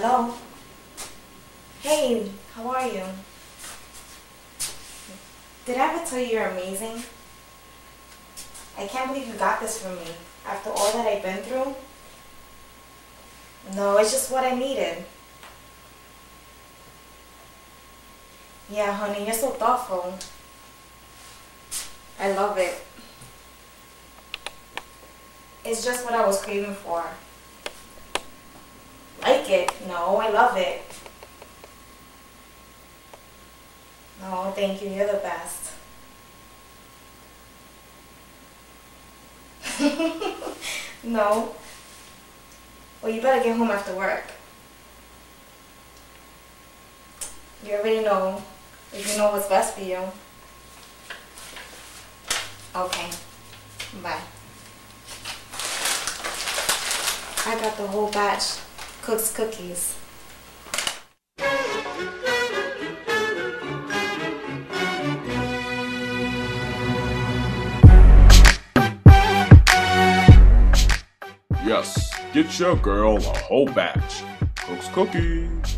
Hello? Hey, how are you? Did I ever tell you you're amazing? I can't believe you got this from me. After all that I've been through? No, it's just what I needed. Yeah, honey, you're so thoughtful. I love it. It's just what I was craving for. Like it? No, I love it. No, thank you. You're the best. No. Well, you better get home after work. You already know if you know what's best for you. Okay. Bye. I got the whole batch. Cook's cookies. Yes, get your girl a whole batch. Cook's cookies.